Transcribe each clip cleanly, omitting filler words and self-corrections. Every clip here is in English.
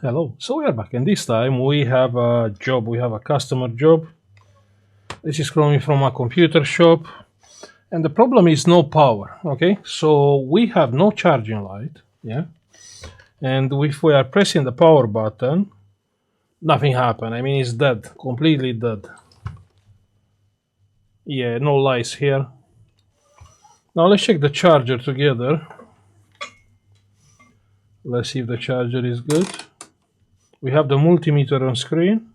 Hello. So we are back, and this time we have a job. We have a customer job. This is coming from a computer shop, and the problem is no power. Okay, so we have no charging light. Yeah, and if we are pressing the power button, nothing happen. I mean, it's dead, completely dead. Yeah, no lights here. Now let's check the charger together. Let's see if the charger is good. We have the multimeter on screen,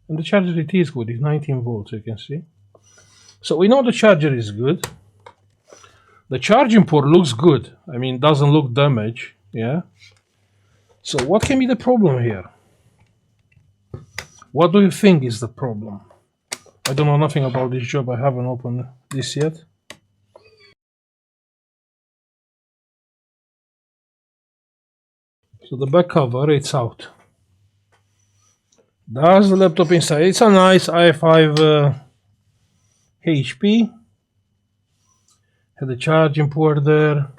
and the charger it is good. It's 19 volts. You can see. So we know the charger is good. The charging port looks good. I mean, doesn't look damaged. Yeah. So what can be the problem here? What do you think is the problem? I don't know nothing about this job. I haven't opened this yet. So the back cover, it's out. That's the laptop inside. It's a nice i5 HP. Had the charging port there.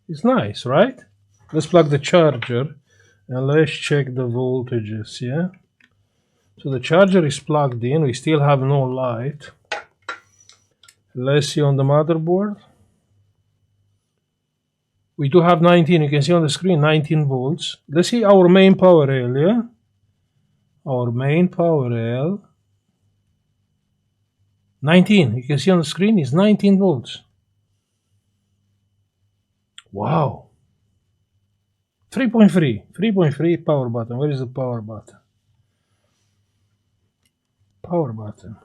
It's nice, right? Let's plug the charger and let's check the voltages, yeah? So the charger is plugged in. We still have no light. Let's see on the motherboard. We do have 19. You can see on the screen 19 volts. Let's see our main power rail, yeah? Our main power rail. 19. You can see on the screen is 19 volts. Wow. 3.3. 3.3 power button. Where is the power button? Power button.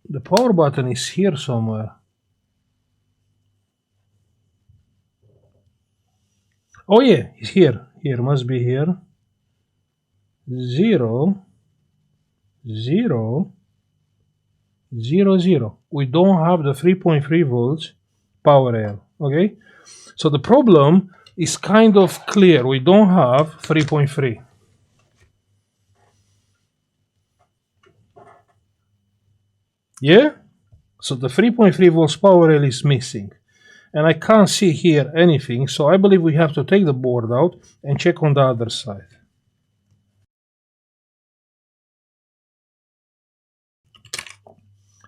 The power button is here somewhere. Oh yeah, it's here. Here, must be here. 0, 0, 0, 0. We don't have the 3.3 volts power rail. Okay? So the problem is kind of clear. We don't have 3.3. Yeah? So the 3.3 volts power rail is missing. And I can't see here anything, so I believe we have to take the board out and check on the other side.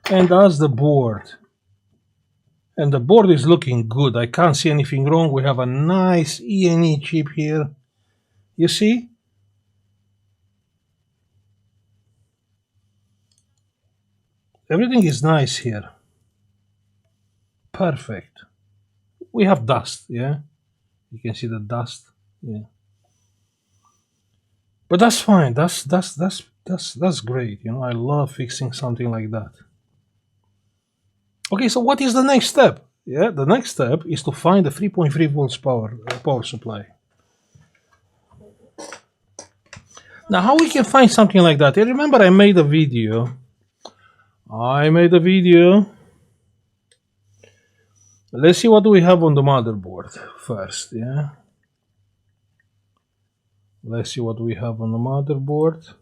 And that's the board. And the board is looking good. I can't see anything wrong. We have a nice E&E chip here. You see? Everything is nice here. Perfect. We have dust, yeah? You can see the dust, yeah. But that's fine. That's great. You know, I love fixing something like that. Okay, so what is the next step? Yeah, the next step is to find the 3.3 volts power supply. Now, how we can find something like that? You remember I made a video. Let's see what do we have on the motherboard first, yeah? Let's see what we have on the motherboard.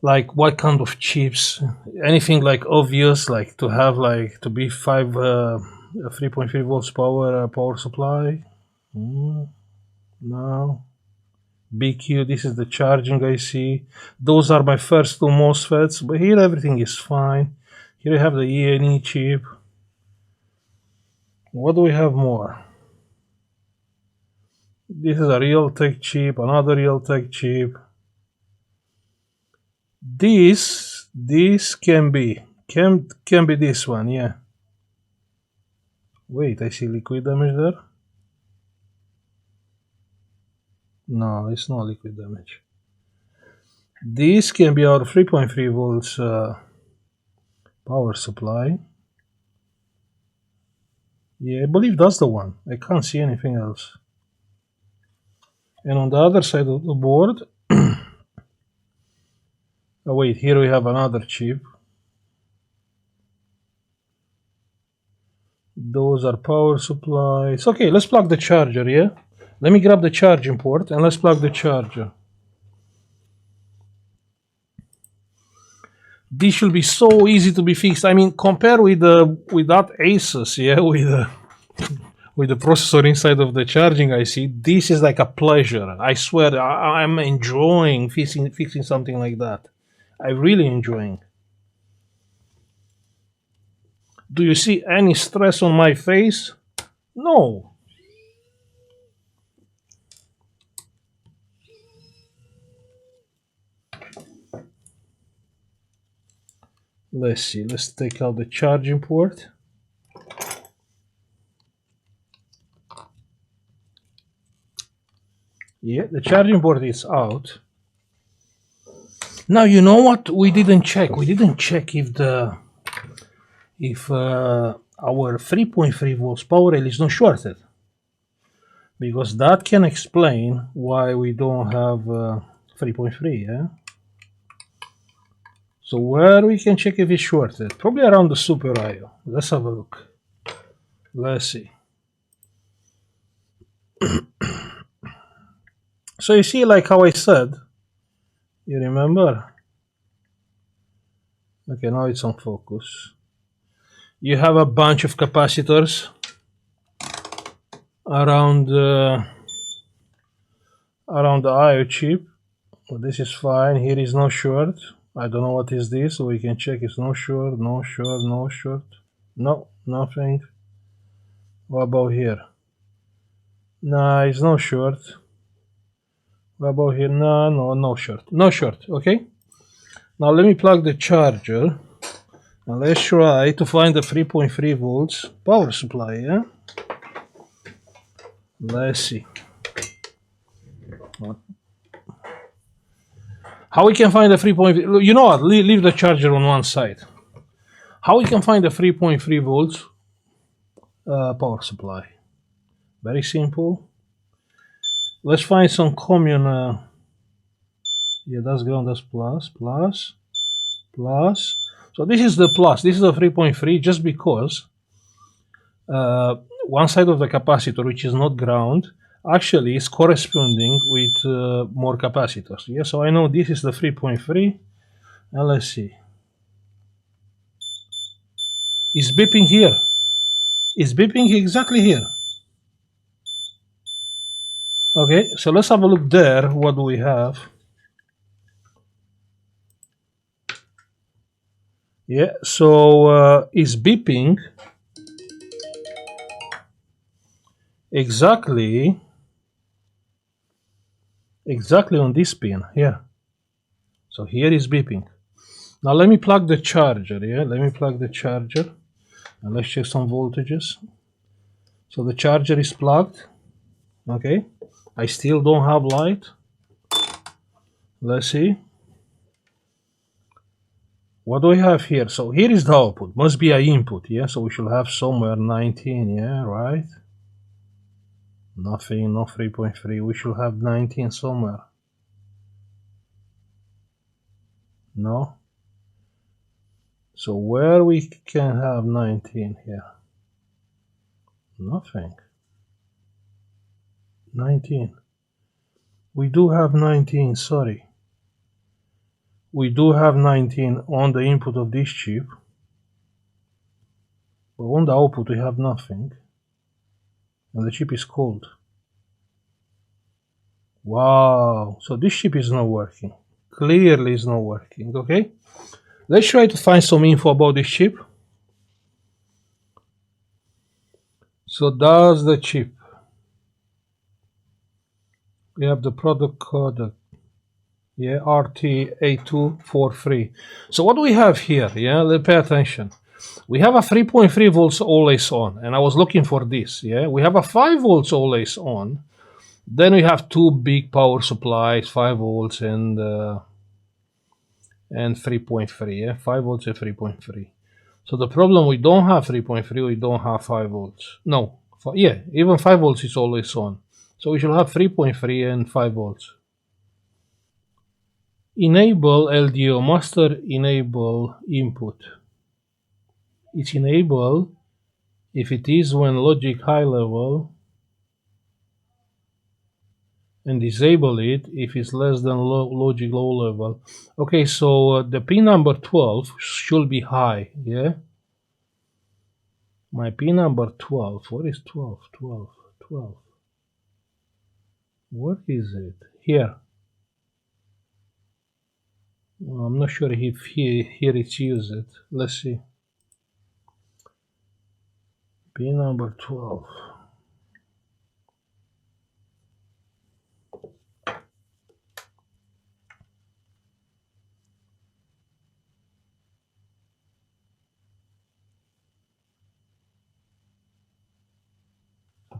Like what kind of chips? Anything like obvious, like to have like to be 3.3 volts power supply? No. BQ, this is the charging IC. Those are my first two MOSFETs, but here everything is fine. Here I have the E&E chip. What do we have more? This is a Realtek chip, another Realtek chip. This can be this one, yeah. Wait, I see liquid damage there. No, it's not liquid damage. This can be our 3.3 volts power supply. Yeah, I believe that's the one. I can't see anything else. And on the other side of the board, oh wait, here we have another chip. Those are power supplies. Okay, let's plug the charger, yeah? Let me grab the charging port and let's plug the charger. This should be so easy to be fixed. I mean, compare with that Asus, yeah, with the processor inside of the charging IC, this is like a pleasure. I swear, I'm enjoying fixing something like that. I'm really enjoying. Do you see any stress on my face? No. Let's see. Let's take out the charging port. Yeah, the charging port is out. Now you know what we didn't check. We didn't check if our 3.3 volts power rail is not shorted, because that can explain why we don't have 3.3. Yeah. So where we can check if it's shorted? Probably around the super IO. Let's have a look. Let's see. So you see, like how I said, you remember? Okay, now it's on focus. You have a bunch of capacitors around the IO chip. Well, this is fine. Here is no short. I don't know what is this, so we can check it's no short, no short, no short. No, nothing. What about here? Nah, it's no short. What about here? No short. No short, okay? Now let me plug the charger and let's try to find the 3.3 volts power supply, yeah? Let's see. How we can find the 3.3? You know what? Leave the charger on one side. How we can find the 3.3 volts power supply? Very simple. Let's find some common. Yeah, that's ground. That's plus. So this is the plus. This is the 3.3, just because one side of the capacitor, which is not ground, actually is corresponding with more capacitors. Yeah, so I know this is the 3.3, and let's see. It's beeping here. It's beeping exactly here. Okay, so let's have a look there. What do we have? Yeah, so it's beeping exactly on this pin here. So here is beeping. Now let me plug the charger. Yeah, let me plug the charger and let's check some voltages. So the charger is plugged. Okay, I still don't have light. Let's see. What do we have here? So here is the output. Must be an input. Yeah, so we should have somewhere 19. Yeah, right. Nothing, no 3.3. We should have 19 somewhere. No. So where we can have 19 here? Nothing. 19. We do have 19, sorry. We do have 19 on the input of this chip. But on the output we have nothing. And the chip is cold. Wow. So this chip is not working. Clearly is not working, okay? Let's try to find some info about this chip. So that's the chip. We have the product code, yeah, RT8243. So what do we have here? Yeah, let's pay attention. We have a 3.3 volts always on, and I was looking for this. Yeah, we have a 5 volts always on. Then we have two big power supplies, 5 volts and 3.3. Yeah, 5 volts and 3.3. So the problem, we don't have 3.3, we don't have 5 volts. No, yeah, even 5 volts is always on. So we should have 3.3 and 5 volts. Enable LDO, master enable input. It's enable if it is when logic high level, and disable it if it's less than logic low level. Okay, so the pin number 12 should be high, yeah? My pin number 12. What is 12? 12. 12. What is it? Here. Well, I'm not sure if here it's used. Let's see. Pin number 12.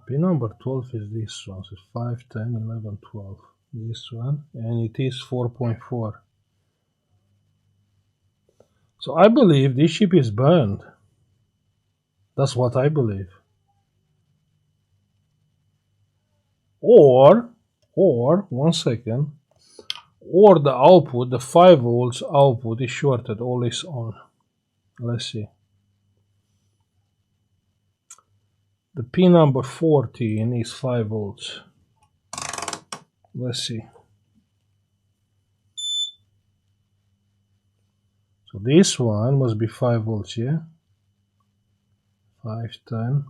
Pin number 12 is this one. So 5, 10, 11, 12. This one. And it is 4.4. So I believe this chip is burned. That's what I believe. Or 1 second, or the output, the 5 volts output is shorted, always on. Let's see. The pin number 14 is 5 volts. Let's see. So this one must be 5 volts, yeah? 5, 10.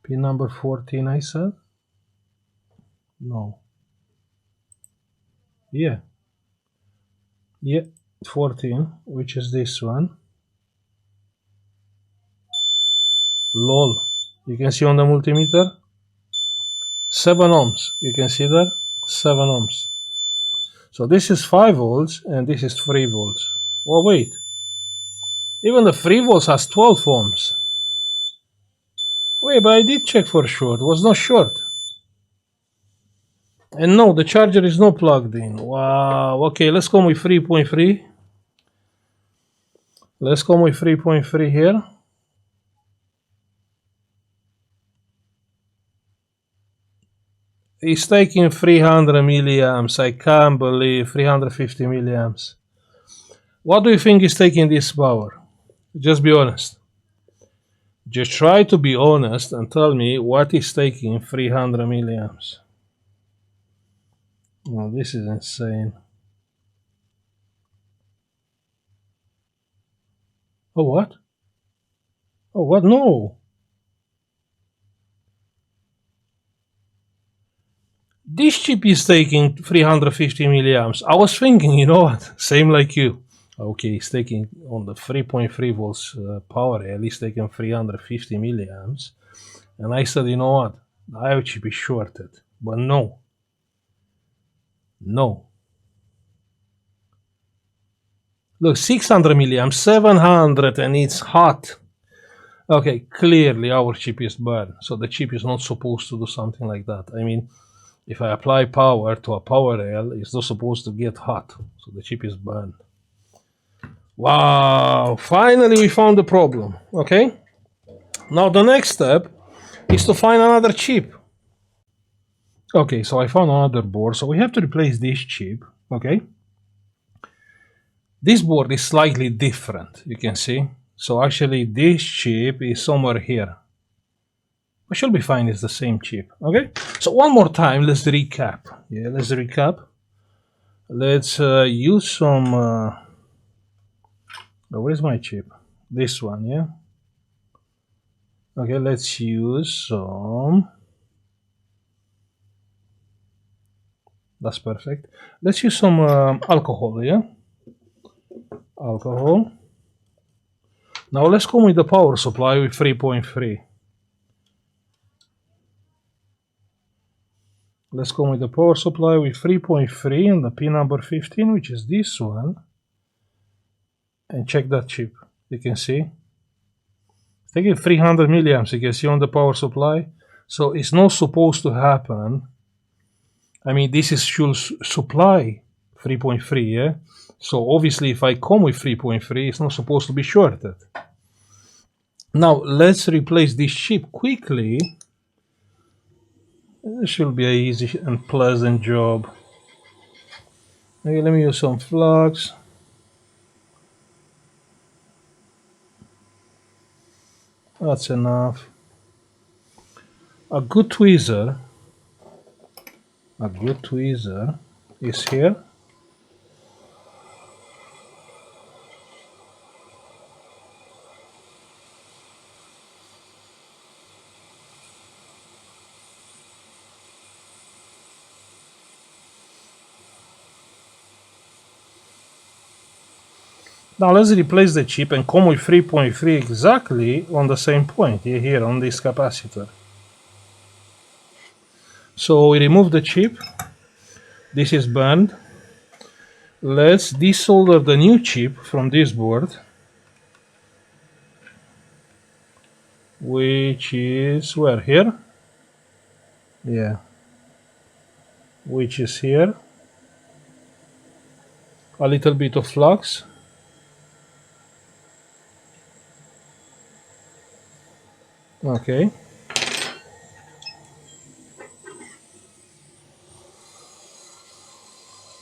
Pin number 14, I said? No. Yeah. Yeah, 14, which is this one. LOL. You can see on the multimeter? 7 ohms. You can see that? 7 ohms. So this is 5 volts and this is 3 volts. Oh, wait. Even the 3 volts has 12 ohms. Wait, but I did check for short. It was not short. And no, the charger is not plugged in. Wow. Okay, let's go with 3.3. Let's go with 3.3 here. It's taking 300 milliamps. I can't believe 350 milliamps. What do you think is taking this power? Just be honest. Just try to be honest and tell me what is taking 300 milliamps. Oh, this is insane. Oh, what? Oh, what? No. This chip is taking 350 milliamps. I was thinking, you know what? Same like you. Okay, it's taking on the 3.3 volts power rail, it's taking 350 milliamps. And I said, you know what? The IO chip is shorted. But no. No. Look, 600 milliamps, 700, and it's hot. Okay, clearly our chip is burned. So the chip is not supposed to do something like that. I mean, if I apply power to a power rail, it's not supposed to get hot. So the chip is burned. Wow, finally we found the problem. Okay, now the next step is to find another chip. Okay, so I found another board, so we have to replace this chip. Okay, this board is slightly different, you can see. So actually this chip is somewhere here. We should be fine, it's the same chip. Okay, so one more time, let's recap. Yeah, let's recap. Let's use some where is my chip? This one, yeah. Okay, let's use some. That's perfect. Let's use some alcohol, yeah. Alcohol. Now let's go with the power supply with 3.3. Let's go with the power supply with 3.3 and the pin number 15, which is this one. And check that chip. You can see. It's taking 300 milliamps, you can see on the power supply. So it's not supposed to happen. I mean, this is should supply 3.3, yeah? So obviously if I come with 3.3, it's not supposed to be shorted. Now let's replace this chip quickly. This should be an easy and pleasant job. Okay, let me use some flux. That's enough. A good tweezer is here. Now let's replace the chip and come with 3.3 exactly on the same point here on this capacitor. So we remove the chip. This is burned. Let's desolder the new chip from this board, which is where? Here? Yeah. Which is here. A little bit of flux. Okay.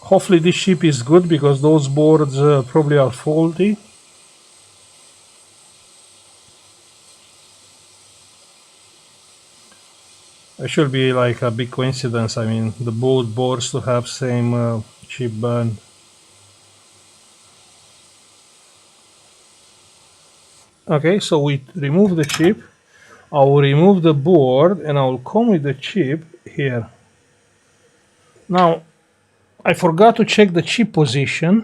Hopefully this chip is good because those boards probably are faulty. It should be like a big coincidence. I mean, the both boards to have same chip burn. Okay, so we remove the chip. I will remove the board and I will come with the chip here. Now, I forgot to check the chip position.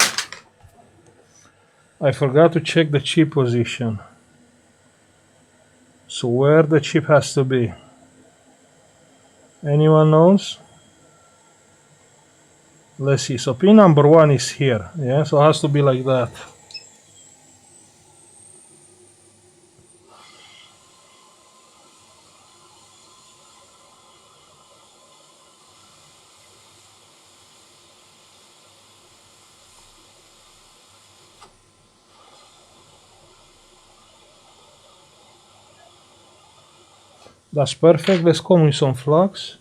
So where the chip has to be? Anyone knows? Let's see. So pin number 1 is here. Yeah, so it has to be like that. That's perfect. Let's come with some flux.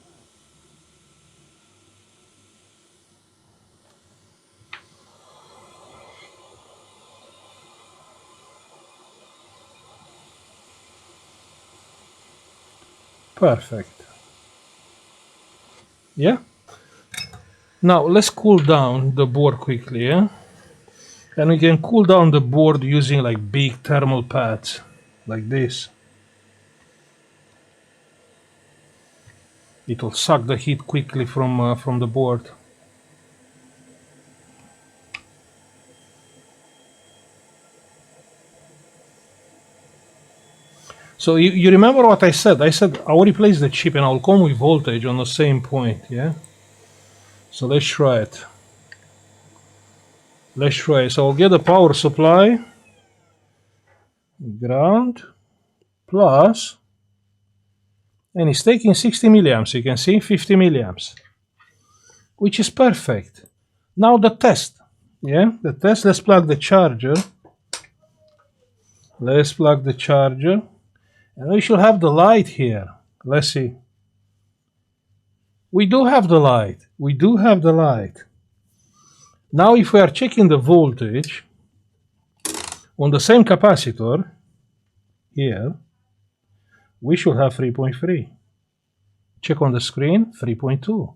Perfect. Yeah. Now let's cool down the board quickly, yeah? And we can cool down the board using like big thermal pads, like this. It will suck the heat quickly from the board. So you remember what I said? I said I will replace the chip and I'll come with voltage on the same point, yeah? So let's try it. So I'll get the power supply, ground, plus, and it's taking 60 milliamps, you can see, 50 milliamps, which is perfect. Now the test, yeah? The test, let's plug the charger. And we should have the light here. Let's see. We do have the light. Now if we are checking the voltage on the same capacitor here, we should have 3.3. Check on the screen, 3.2.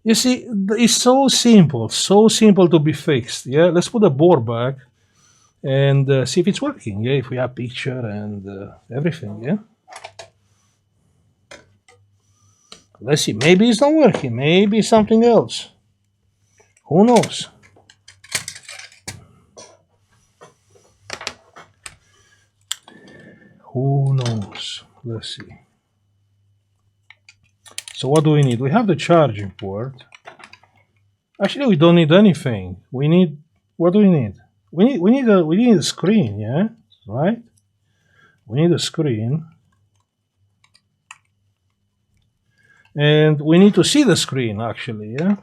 You see, it's so simple to be fixed. Yeah, let's put the board back and see if it's working. Yeah, if we have picture and everything. Yeah. Let's see. Maybe it's not working. Maybe it's something else. Who knows? Let's see. So what do we need? We have the charging port. Actually, we don't need anything. We need, what do we need? We need a screen, yeah? Right? We need a screen. And we need to see the screen, actually, yeah?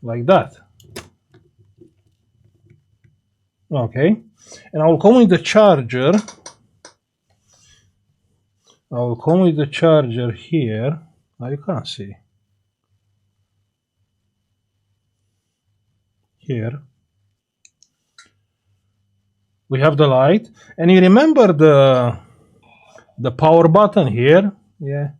Like that. Okay. And I'll come with the charger. Here. Now you can't see. Here. We have the light. And you remember the power button here? Yeah.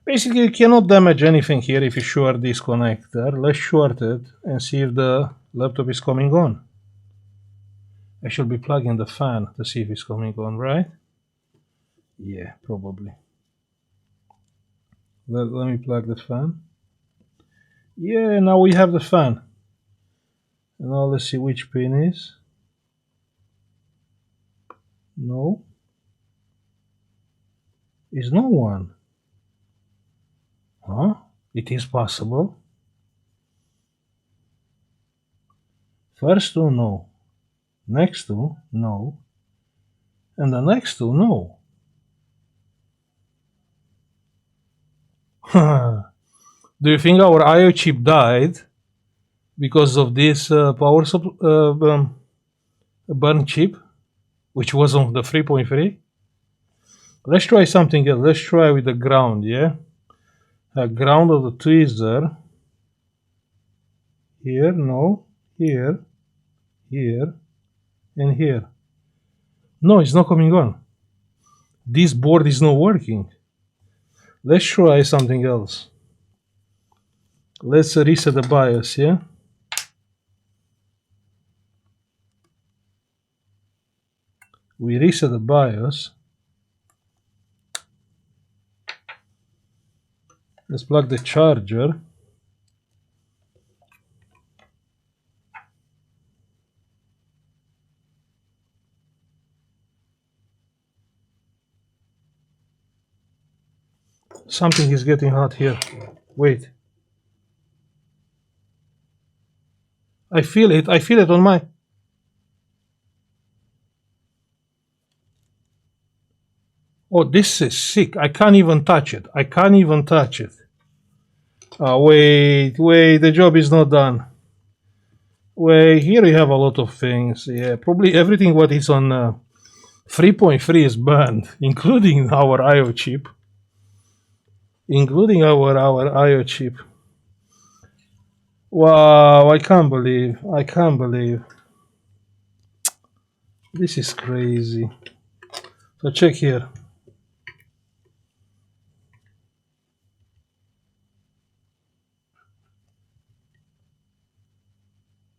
Basically, you cannot damage anything here if you short this connector. Let's short it and see if the laptop is coming on. I should be plugging the fan to see if it's coming on, right? Yeah, probably. Let me plug the fan. Yeah, now we have the fan. And now let's see which pin is. No. Is no one. Huh? It is possible. First two, no. Next two, no. And the next two, no. Do you think our IO chip died because of this power burn chip, which was on the 3.3? Let's try something else. Let's try with the ground, yeah? Ground of the tweezer. Here, no. Here, here, and here. No, it's not coming on. This board is not working. Let's try something else. Let's reset the BIOS, yeah? We reset the BIOS. Let's plug the charger. Something is getting hot here. Wait. I feel it. I feel it on my... Oh, this is sick. I can't even touch it. I can't even touch it. Wait. The job is not done. Wait, here we have a lot of things. Yeah, probably everything what is on 3.3 is burned, including our IO chip. Including our IO chip. Wow, I can't believe. This is crazy. So check here.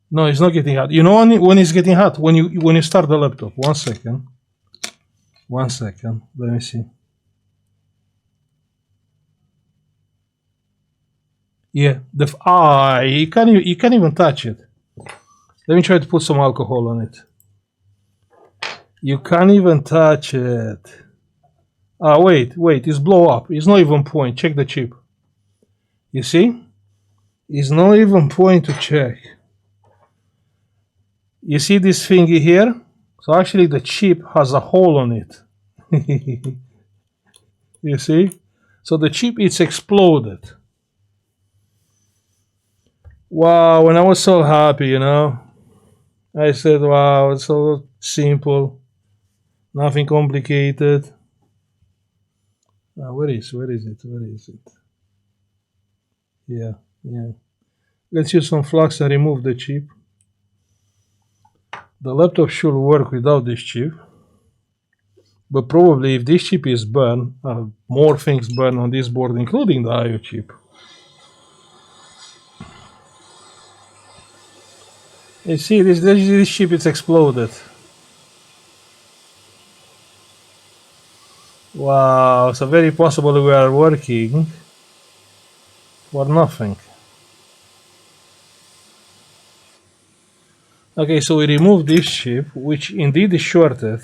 No, it's not getting hot. You know when it's getting hot? When you start the laptop. 1 second. 1 second. Let me see. Yeah, you can't even touch it. Let me try to put some alcohol on it. You can't even touch it. Wait, it's blow up. It's not even point. Check the chip. You see? It's not even point to check. You see this thingy here? So actually the chip has a hole on it. You see? So the chip is exploded. Wow, and I was so happy, you know. I said, wow, it's so simple. Nothing complicated. Where is it? Yeah. Let's use some flux and remove the chip. The laptop should work without this chip. But probably if this chip is burned, more things burn on this board, including the IO chip. You see, this chip is exploded. Wow, so very possible we are working for nothing. Okay, so we remove this chip, which indeed is shorted.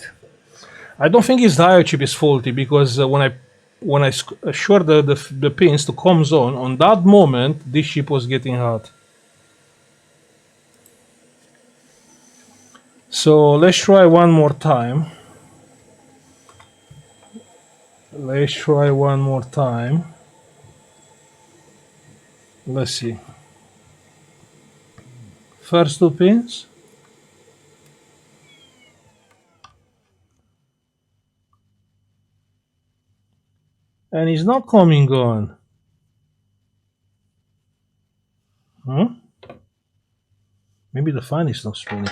I don't think this IO chip is faulty because when I short the pins to COM zone, on that moment this chip was getting hot. So let's try one more time. Let's see. First two pins. And it's not coming on. Maybe the fan is not spinning.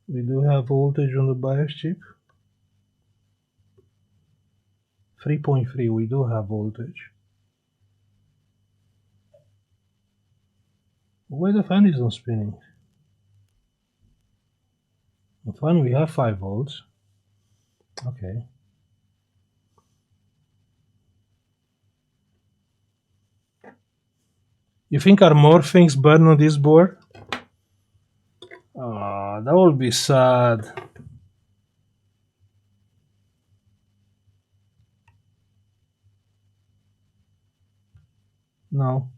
We do have voltage on the BIOS chip. 3.3, we do have voltage. Why the fan is not spinning? The fan, we have 5 volts. Okay. You think are more things burned on this board? Ah, that would be sad. No.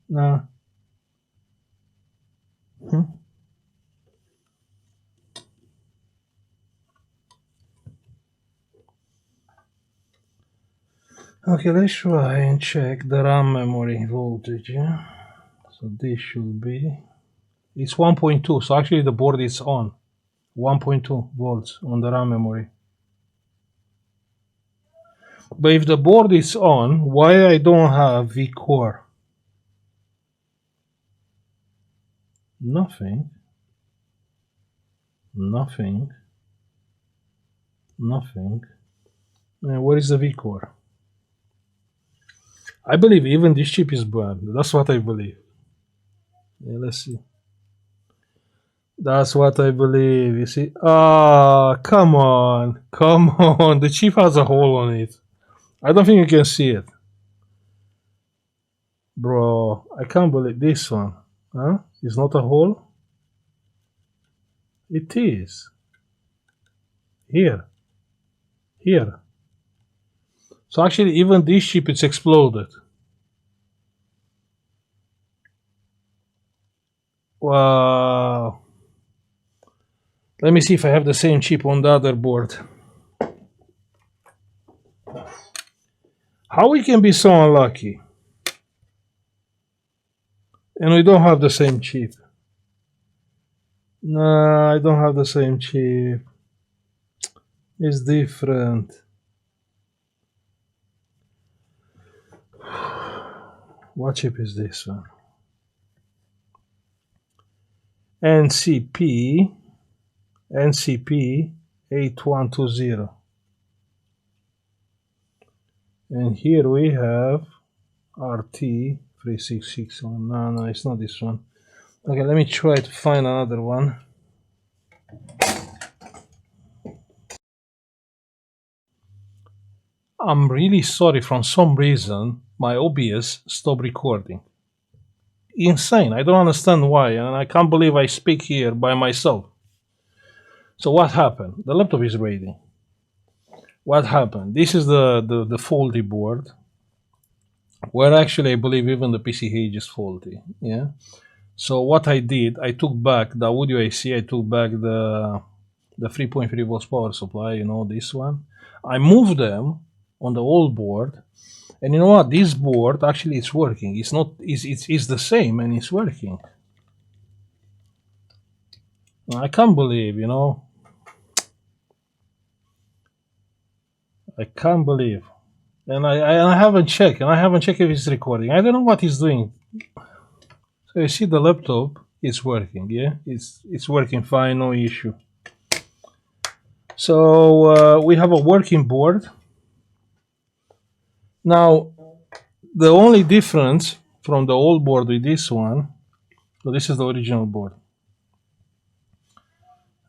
No. Hmm. Okay, let's try and check the RAM memory voltage. Yeah? So this should be, it's 1.2, so actually the board is on. 1.2 volts on the RAM memory. But if the board is on, why I don't have vCore? Nothing. Nothing. Nothing. And where is the vCore? I believe even this chip is burned. That's what I believe. Yeah, let's see. That's what I believe. You see? Ah, come on. Come on. The chip has a hole on it. I don't think you can see it. Bro, I can't believe this one. Huh? It's not a hole? It is. Here. Here. So actually even this chip is exploded. Wow. Let me see if I have the same chip on the other board. How we can be so unlucky? And we don't have the same chip. No, I don't have the same chip. It's different. What chip is this one? NCP 8120. And here we have RT3661. No, it's not this one. Okay, let me try to find another one. I'm really sorry, from some reason my OBS stopped recording. Insane. I don't understand why, and I can't believe I speak here by myself. So what happened? The laptop is ready. What happened? This is the faulty board, where actually I believe even the PCH is faulty. Yeah. So what I did, I took back the audio IC, I took back the 3.3 volts power supply, you know, this one. I moved them on the old board, and you know what? This board actually is working. It's not. It's the same, and it's working. I can't believe, you know. I can't believe, and I haven't checked, and I haven't checked if it's recording. I don't know what it's doing. So you see, the laptop is working. Yeah, it's working fine, no issue. So we have a working board. Now, the only difference from the old board with this one, so this is the original board.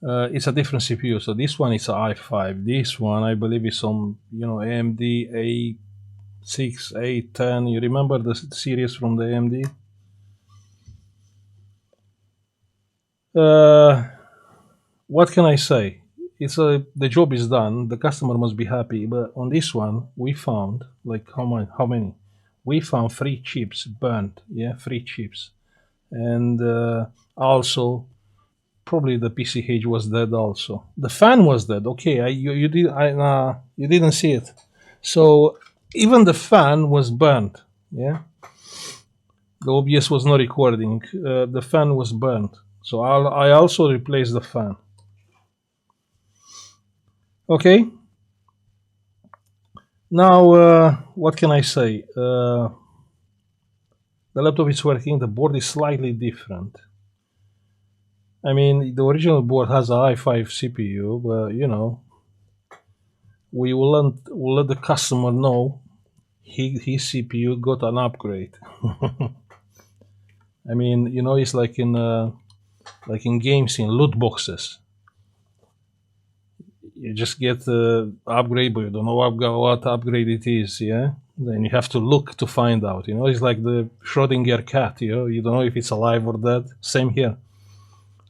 It's a different CPU. So this one is a i5. This one, I believe, is some, you know, AMD A6, A10. You remember the series from the AMD? What can I say? The job is done. The customer must be happy. But on this one, we found, like, how many? We found 3 chips burnt. Yeah, 3 chips, and also probably the PCH was dead. Also, the fan was dead. Okay, you didn't see it. So even the fan was burnt. Yeah, the OBS was not recording. The fan was burnt. So I also replaced the fan. Okay. Now, what can I say? The laptop is working. The board is slightly different. I mean, the original board has a i5 CPU, but you know, we'll let the customer know his CPU got an upgrade. I mean, you know, it's like in games in loot boxes. You just get the upgrade, but you don't know what upgrade it is. Yeah, then you have to look to find out. You know, it's like the Schrodinger cat. You know, you don't know if it's alive or dead. Same here.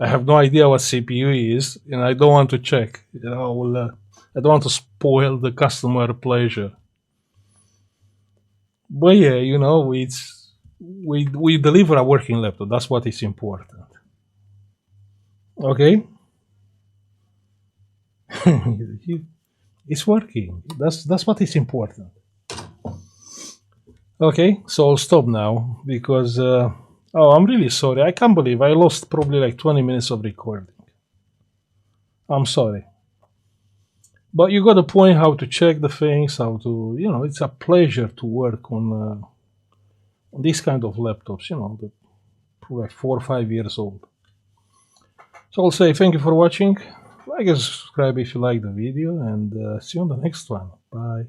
I have no idea what CPU is, and I don't want to check. You know, I don't want to spoil the customer pleasure. But yeah, you know, we deliver a working laptop. That's what is important. Okay, it's working. That's what is important. Okay, so I'll stop now because oh, I'm really sorry. I can't believe I lost probably like 20 minutes of recording. I'm sorry. But you got a point how to check the things, how to, you know, it's a pleasure to work on these kind of laptops, you know, that like 4 or 5 years old. So I'll say thank you for watching. Like and subscribe if you like the video, and see you on the next one. Bye.